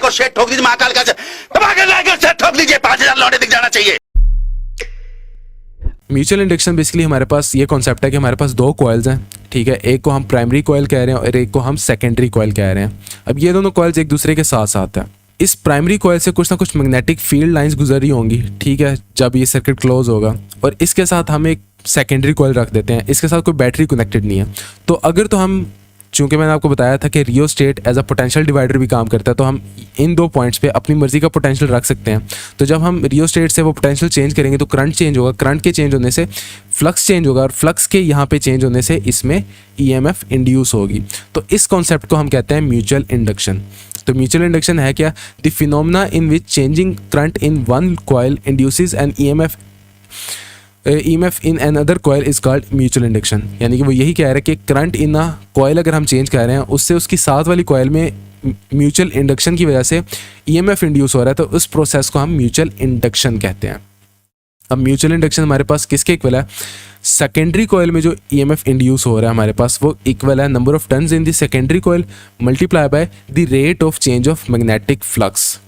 को शेट ठोक दीजिए, महाकाल का शेट ठोक दीजिए, 5000 लौटे दिख जाना चाहिए। म्यूचुअल इंडक्शन बेसिकली हमारे पास ये कॉन्सेप्ट है कि हमारे पास दो कॉइल्स हैं, ठीक है। एक को हम प्राइमरी कॉइल कह रहे हैं और एक को हम सेकेंडरी कॉइल कह रहे हैं। अब ये दोनों कॉइल्स एक दूसरे के साथ साथ हैं। इस प्राइमरी कॉइल से कुछ ना कुछ मैग्नेटिक फील्ड लाइंस गुजर रही होंगी, ठीक है, जब ये सर्किट क्लोज होगा। और इसके साथ हम एक सेकेंडरी कॉइल रख देते हैं, इसके साथ कोई बैटरी कनेक्टेड नहीं है। तो अगर तो हम, चूँकि मैंने आपको बताया था कि rheostat as a potential divider भी काम करता है, तो हम इन दो पॉइंट्स पे अपनी मर्जी का पोटेंशियल रख सकते हैं। तो जब हम रियोस्टेट से वो पोटेंशियल चेंज करेंगे तो करंट चेंज होगा, करंट के चेंज होने से फ्लक्स चेंज होगा और फ्लक्स के यहाँ पे चेंज होने से इसमें ईएमएफ इंड्यूस होगी। तो इस कॉन्सेप्ट को हम कहते हैं म्यूचुअल इंडक्शन। तो म्यूचुअल इंडक्शन है क्या? The phenomena in which changing current in one coil induces an EMF in another coil is called mutual induction. यानी कि वो यही कह रहा है कि करंट इन अ कॉइल अगर हम चेंज कर रहे हैं, उससे उसकी साथ वाली कॉइल में म्यूचुअल इंडक्शन की वजह से EMF इंड्यूस हो रहा है, तो उस प्रोसेस को हम म्यूचुअल इंडक्शन कहते हैं। अब म्यूचुअल इंडक्शन हमारे पास किसके इक्वल है? सेकेंडरी कॉइल में जो EMF इंड्यूस हो रहा है हमारे पास, वो इक्वल है number of turns in the secondary coil multiply by the rate of change of magnetic flux.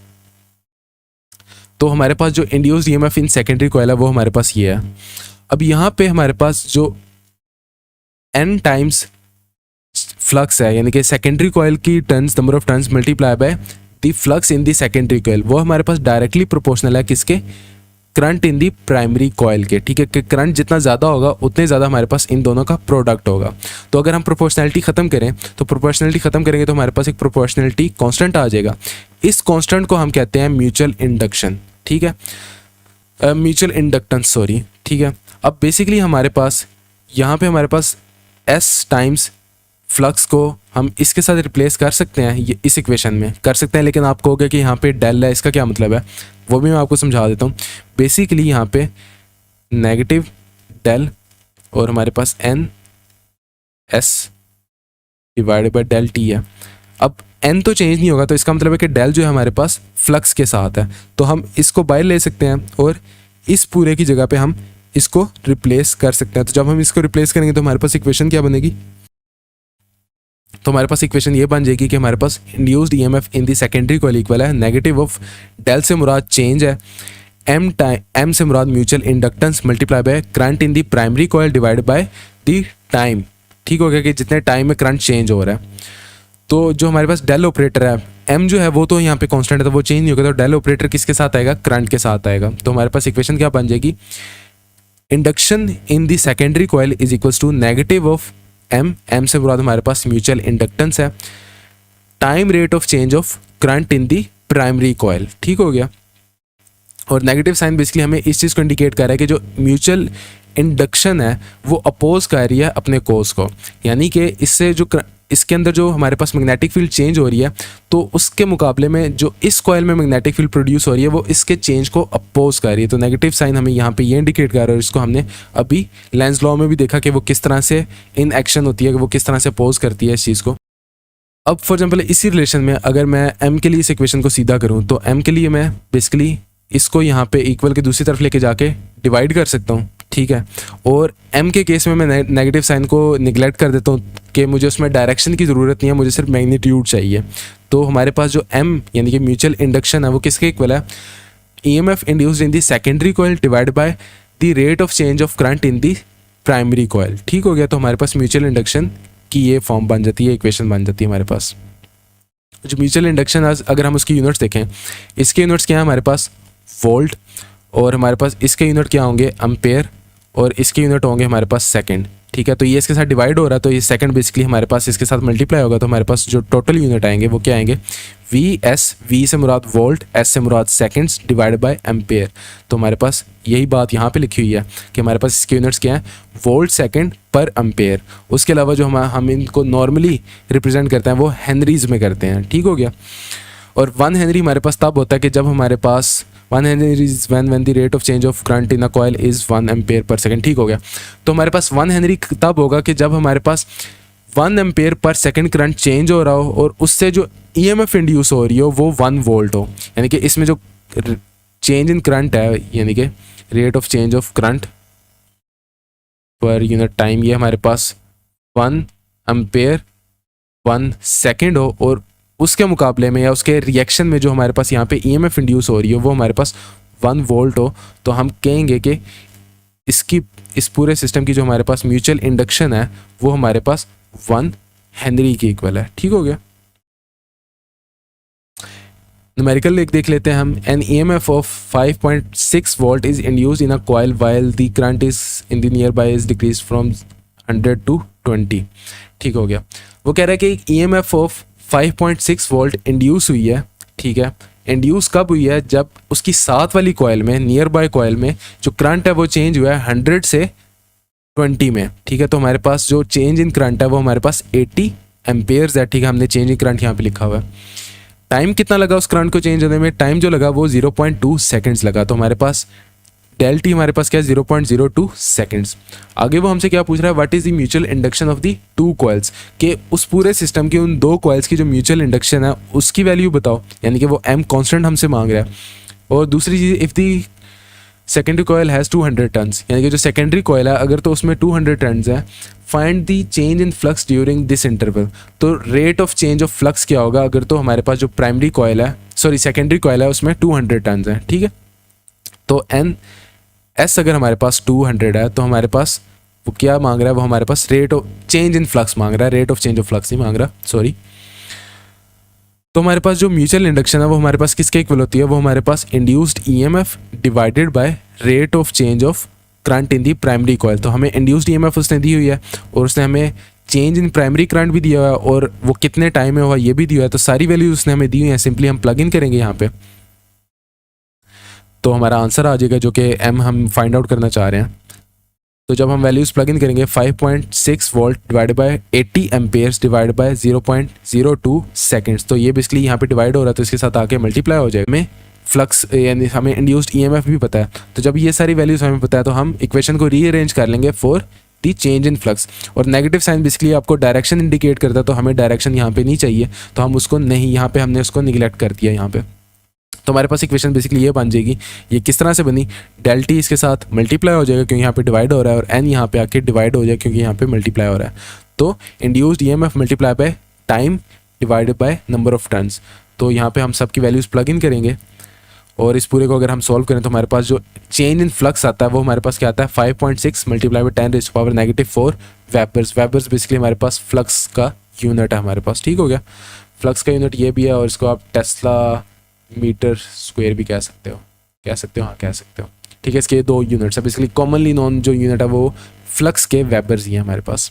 तो हमारे पास जो induced EMF in secondary coil है वो हमारे पास ये है। अब यहाँ पे हमारे पास जो n टाइम्स फ्लक्स है, यानी कि सेकेंडरी कॉइल की turns, number of turns multiply by the flux in the secondary coil, वो हमारे पास डायरेक्टली प्रोपोर्शनल है किसके? Current in the primary coil के, ठीक है। कि करंट जितना ज़्यादा होगा उतने ज़्यादा हमारे पास इन दोनों का प्रोडक्ट होगा। तो अगर हम प्रोपोर्शनैलिटी ख़त्म करें, तो प्रोपोर्शनैलिटी ख़त्म करेंगे तो हमारे पास एक प्रोपोर्शनैलिटी कांस्टेंट आ जाएगा। इस कांस्टेंट को हम कहते हैं म्यूचुअल इंडक्शन, ठीक है, म्यूचुअल इंडक्टेंस, सॉरी, ठीक है। अब बेसिकली हमारे पास यहाँ पे हमारे पास S टाइम्स फ्लक्स को हम इसके साथ रिप्लेस कर सकते हैं, ये इस इक्वेशन में कर सकते हैं, लेकिन आप कहोगे कि यहाँ पे डेल है, इसका क्या मतलब है? वो भी मैं आपको समझा देता हूँ। बेसिकली यहाँ पे नेगेटिव डेल और हमारे पास n S divided by del t है। अब n तो चेंज नहीं होगा, तो इसका मतलब है कि डेल जो है हमारे पास फ्लक्स के साथ है, तो हम इसको बाहर ले सकते हैं और इस पूरे की जगह पे हम इसको रिप्लेस कर सकते हैं। तो जब हम इसको रिप्लेस करेंगे तो हमारे पास इक्वेशन क्या बनेगी? तो हमारे पास इक्वेशन ये बन जाएगी कि हमारे पास induced EMF in the secondary coil equal है नेगेटिव ऑफ डेल से मुराद चेंज है, m से मुराद mutual inductance multiply by current in the primary coil divide by the time, ठीक हो गया, कि जितने टाइम में करंट चेंज हो रहा है। तो जो हमारे पास डेल ऑपरेटर है, m जो है वो तो यहाँ पे कांस्टेंट है, तो वो चेंज नहीं होगा, तो डेल ऑपरेटर किसके साथ आएगा? करंट के साथ आएगा। तो हमारे पास इक्वेशन क्या बन जाएगी? Induction in the secondary coil is equals to negative of m से मुराद हमारे पास म्यूचुअल इंडक्टेंस है, time rate of change of current in the primary coil, ठीक हो गया। और नेगेटिव साइन बेसिकली हमें इस चीज़ को इंडिकेट कर रहा है कि जो म्यूचुअल इंडक्शन है वो अपोज कर रही है अपने कोस को, यानी कि इससे जो इसके अंदर जो हमारे पास मैग्नेटिक फील्ड चेंज हो रही है, तो उसके मुकाबले में जो इस कॉइल में मैग्नेटिक फील्ड प्रोड्यूस हो रही है वो इसके चेंज को अपोज कर रही है। तो नेगेटिव साइन हमें यहाँ पे ये इंडिकेट कर रहा है, और इसको हमने अभी लेंस लॉ में भी देखा कि वो किस तरह से इन एक्शन होती है, कि वो किस तरह से अपोज करती है इस चीज़ को। अब फॉर एग्जाम्पल इसी रिलेशन में अगर मैं m के लिए इस इक्वेशन को सीधा करूँ, तो m के लिए मैं बेसिकली इसको यहाँ पे इक्वल के दूसरी तरफ लेके जाके डिवाइड कर सकता हूँ, ठीक है। और m के केस में मैं नेगेटिव साइन को निगलेक्ट कर देता हूँ कि मुझे उसमें डायरेक्शन की ज़रूरत नहीं है, मुझे सिर्फ मैग्नीट्यूड चाहिए। तो हमारे पास जो m यानी कि म्यूचुअल इंडक्शन है वो किसके इक्वल है? EMF induced in the secondary coil divide by the rate of change of current in the primary coil, ठीक हो गया। तो हमारे पास म्यूचुअल इंडक्शन की ये फॉर्म बन जाती है, इक्वेशन बन जाती है हमारे पास। जो म्यूचुअल इंडक्शन अगर हम उसकी यूनिट्स देखें, इसके यूनिट्स क्या है हमारे पास? वोल्ट, और हमारे पास इसके यूनिट क्या होंगे? एम्पेयर, और इसके यूनिट होंगे हमारे पास सेकंड, ठीक है। तो ये इसके साथ डिवाइड हो रहा है, तो ये सेकंड बेसिकली हमारे पास इसके साथ मल्टीप्लाई होगा, तो हमारे पास जो टोटल यूनिट आएंगे वो क्या आएंगे? V से मुराद वोल्ट, S से मुराद सेकंड्स डिवाइड बाय एम्पेयर। तो हमारे पास यही बात यहाँ पे लिखी हुई है कि हमारे पास इसके यूनिट्स क्या हैं? Volt second per ampere. उसके अलावा जो हम इनको नॉर्मली रिप्रेजेंट करते हैं वो हेनरीज में करते हैं, ठीक हो गया। और 1 हेनरी हमारे पास तब होता है कि जब हमारे पास 1 Henry is when the rate of change of current in a coil is 1 ampere per second, ठीक हो गया। तो हमारे पास 1 हेनरी तब होगा कि जब हमारे पास 1 ampere per second current change हो रहा हो और उससे जो EMF इंड्यूस हो रही हो वो 1 वोल्ट हो, यानी कि इसमें जो चेंज इन करंट है, यानी कि rate of change of current per unit time, ये हमारे पास 1 एम्पेयर 1 सेकंड हो, और उसके मुकाबले में या उसके रिएक्शन में जो हमारे पास यहाँ पे ईएमएफ इंड्यूस हो रही है वो हमारे पास 1 वोल्ट हो, तो हम कहेंगे कि इस पूरे सिस्टम की जो हमारे पास म्यूचुअल इंडक्शन है वो हमारे पास 1 हेनरी के इक्वल है। ठीक हो गया। न्यूमेरिकल देख लेते हैं हम। An EMF of 5.6 volt is induced in a coil while the current is in the nearby is decrease from 100 to 20। ठीक हो गया। वो कह रहा है कि ईएमएफ ऑफ 5.6 वोल्ट इंड्यूस हुई है। ठीक है, इंड्यूस कब हुई है? जब उसकी साथ वाली कॉइल में, नियर बाय कॉइल में जो करंट है वो चेंज हुआ है 100 से 20 में। ठीक है, तो हमारे पास जो चेंज इन करंट है वो हमारे पास 80 एम्पेयर्स है। ठीक है, हमने चेंज इन करंट यहाँ पे लिखा हुआ है। टाइम कितना लगा उस करंट को चेंज होने में? टाइम जो लगा वो 0.2 सेकेंड्स लगा। तो हमारे पास डेल टी हमारे पास क्या है? 0.02 सेकेंड्स। आगे वो हमसे क्या पूछ रहा है? What is the mutual induction of the 2 coils, कि उस पूरे सिस्टम की उन 2 कॉइल्स की जो म्यूचुअल इंडक्शन है उसकी वैल्यू बताओ, यानी कि वो एम कांस्टेंट हमसे मांग रहा है। और दूसरी चीज़, if the secondary coil has 200 turns, यानी कि जो सेकेंडरी कॉयल है अगर तो उसमें 200 टन्स है, find the change in flux during this interval. तो rate of change of flux क्या होगा अगर तो हमारे पास जो प्राइमरी कॉयल है, सॉरी सेकेंडरी कॉयल है उसमें 200 टन्स है। ठीक है, तो एन एस अगर हमारे पास 200 है तो हमारे पास वो क्या मांग रहा है? वो हमारे पास rate of change in flux मांग रहा है, rate of change of flux नहीं मांग रहा, सॉरी। तो हमारे पास जो म्यूचुअल इंडक्शन है वो हमारे पास किसके इक्वल होती है? वो हमारे पास induced EMF divided by rate of change of current in the primary coil. तो हमें इंड्यूस्ड ईएमएफ उसने दी हुई है और उसने हमें चेंज इन प्राइमरी करंट भी दिया हुआ है और वो कितने टाइम में हुआ ये भी दिया है। तो सारी वैल्यूज उसने हमें दी हुई है, सिंपली हम प्लग इन करेंगे यहाँ पे तो हमारा आंसर आ जाएगा जो कि एम हम फाइंड आउट करना चाह रहे हैं। तो जब हम वैल्यूज प्लग इन करेंगे 5.6 volt divide by 80 Ampere's divide by 0.02 seconds, तो ये बेसिकली यहाँ पे डिवाइड हो रहा है तो इसके साथ आके मल्टीप्लाई हो जाएगा। हमें फ्लक्स यानी हमें इंड्यूस्ड ईएमएफ भी पता है, तो जब ये सारी वैल्यूज हमें पता है तो हम इक्वेशन को रीअरेंज कर लेंगे for the change in flux. और नेगेटिव साइन बेसिकली आपको डायरेक्शन इंडिकेट करता है, तो हमें डायरेक्शन यहाँ पे नहीं चाहिए तो हम उसको नहीं, यहाँ पे हमने उसको निगलेक्ट कर दिया यहाँ पे। तो हमारे पास इक्वेशन बेसिकली ये बन जाएगी। ये किस तरह से बनी? डेल टी इसके साथ मल्टीप्लाई हो जाएगा क्योंकि यहाँ पे डिवाइड हो रहा है और एन यहाँ पे आके डिवाइड हो जाएगा क्योंकि यहाँ पे मल्टीप्लाई हो रहा है। तो induced EMF multiply by time divided by number of turns. तो यहाँ पे हम सबकी वैल्यूज प्लग इन करेंगे और इस पूरे को अगर हम सॉल्व करें तो हमारे पास जो चेंज इन फ्लक्स आता है वो हमारे पास क्या आता है? 5.6 multiply by 10⁻⁻⁴ webers. Webers basically हमारे पास फ्लक्स का यूनिट है हमारे पास। ठीक हो गया, फ्लक्स का यूनिट ये भी है और इसको आप टेस्ला मीटर स्क्वायर भी कह सकते हो, हाँ कह सकते हो। ठीक है, इसके 2 यूनिट्स है बेसिकली। कॉमनली नॉन जो यूनिट है वो फ्लक्स के वेपर्स ही है हमारे पास।